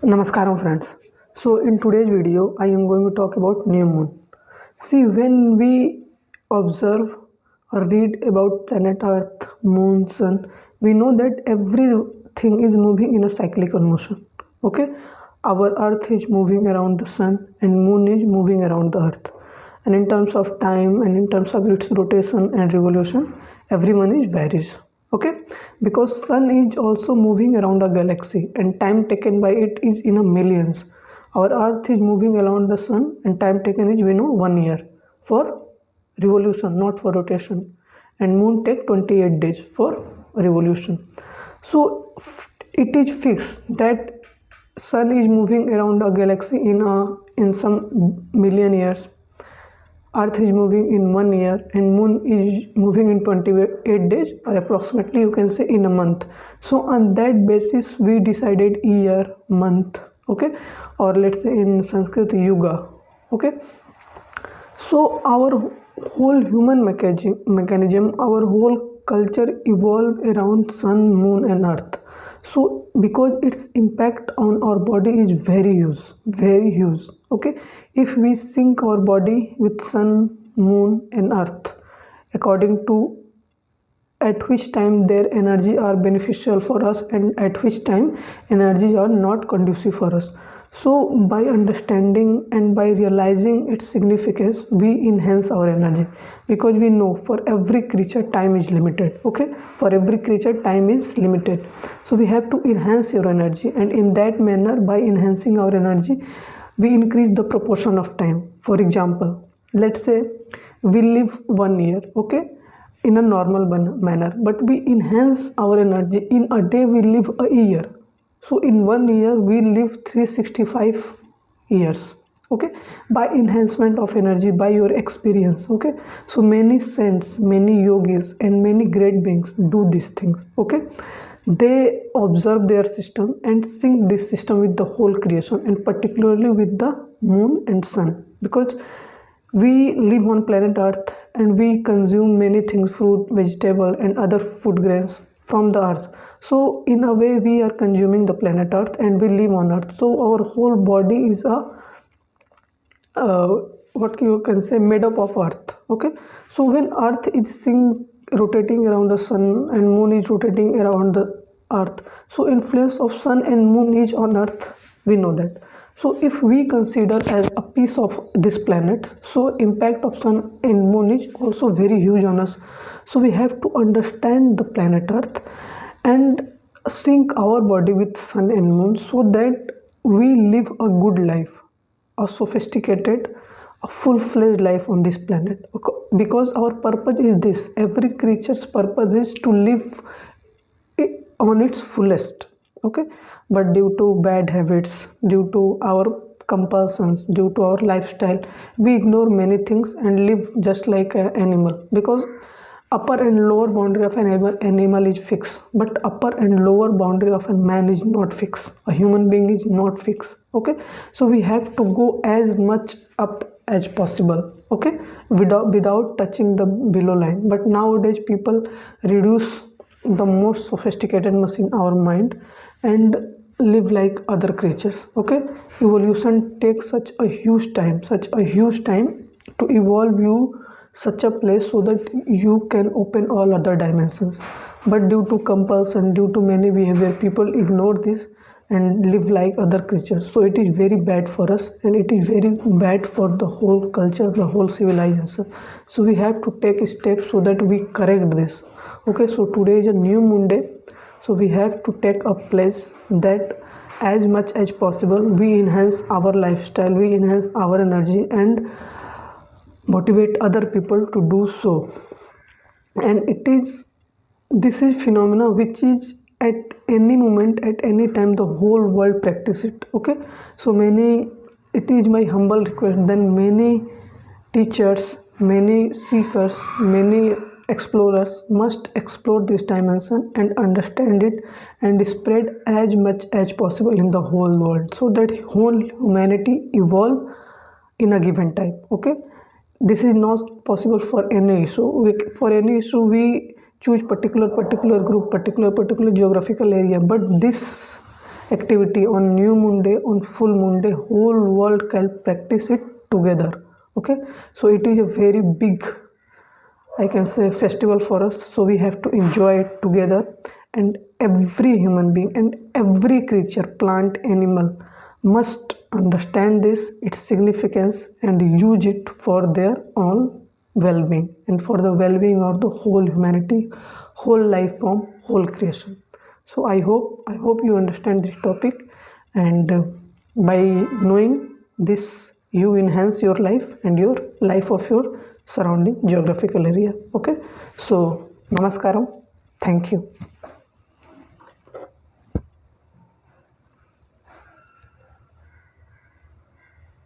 Namaskaram friends. So in today's video I am going to talk about new moon. See, when we observe or read about planet Earth, moon, sun, we know that everything is moving in a cyclical motion. Okay? Our Earth is moving around the sun and moon is moving around the Earth. And in terms of time and in terms of its rotation and revolution, everyone is varies. Okay, because sun is also moving around a galaxy and time taken by it is in a millions. Our earth is moving around the sun and time taken is, we know, 1 year for revolution, not for rotation, and moon take 28 days for revolution. So it is fixed that sun is moving around a galaxy in some million years, Earth is moving in 1 year and moon is moving in 28 days, or approximately you can say in a month. So on that basis we decided year, month, okay, or let's say in Sanskrit yuga. Okay, so our whole human mechanism, our whole culture evolved around sun, moon and earth. So because its impact on our body is very huge. Okay, if we sync our body with sun, moon and earth according to at which time their energy are beneficial for us and at which time energies are not conducive for us. So by understanding and by realizing its significance, we enhance our energy, because we know for every creature time is limited. Okay, for every creature time is limited, so we have to enhance your energy, and in that manner, by enhancing our energy, we increase the proportion of time. For example, let's say we live 1 year, okay, in a normal manner, but we enhance our energy. In a day we live a year, so in 1 year we live 365 years. Okay, by enhancement of energy, by your experience. Okay, so many saints, many yogis and many great beings do these things. Okay, they observe their system and sync this system with the whole creation, and particularly with the moon and sun, because we live on planet earth and we consume many things, fruit, vegetable and other food grains from the earth. So in a way we are consuming the planet earth and we live on earth. So our whole body is a what you can say, made up of earth. Okay, so when earth is rotating around the sun and moon is rotating around the earth, so influence of sun and moon is on earth, we know that. So if we consider as a piece of this planet, so impact of sun and moon is also very huge on us. So we have to understand the planet earth and sync our body with sun and moon, so that we live a good life, a sophisticated, a full-fledged life on this planet. Because our purpose is this, every creature's purpose is to live on its fullest. Okay, but due to bad habits, due to our compulsions, due to our lifestyle, we ignore many things and live just like an animal, because upper and lower boundary of an animal is fixed, but upper and lower boundary of a man is not fixed. A human being is not fixed. Okay, so we have to go as much up as possible, okay, without touching the below line. But nowadays people reduce the most sophisticated machine, our mind, and live like other creatures. Okay, evolution takes such a huge time to evolve you such a place so that you can open all other dimensions. But due to compulsion, due to many behavior, people ignore this and live like other creatures. So it is very bad for us, and it is very bad for the whole culture, the whole civilization. So we have to take steps so that we correct this. Okay, so today is a new moon day, so we have to take a pledge that as much as possible we enhance our lifestyle, we enhance our energy and motivate other people to do so. And this is phenomena which is at any moment, at any time, the whole world practice it. Okay, so it is my humble request, then many teachers, many seekers, many explorers must explore this dimension and understand it and spread as much as possible in the whole world, so that whole humanity evolve in a given time. Okay, this is not possible for any issue. For any issue we choose particular group, particular geographical area, but this activity on new moon day, on full moon day, whole world can practice it together. Okay, so it is a very big, I can say, festival for us, so we have to enjoy it together. And every human being and every creature, plant, animal, must understand this, its significance, and use it for their own well-being and for the well-being of the whole humanity, whole life form, whole creation. So I hope you understand this topic, and by knowing this, you enhance your life and your life of your surrounding geographical area. Okay, so namaskaram, thank you.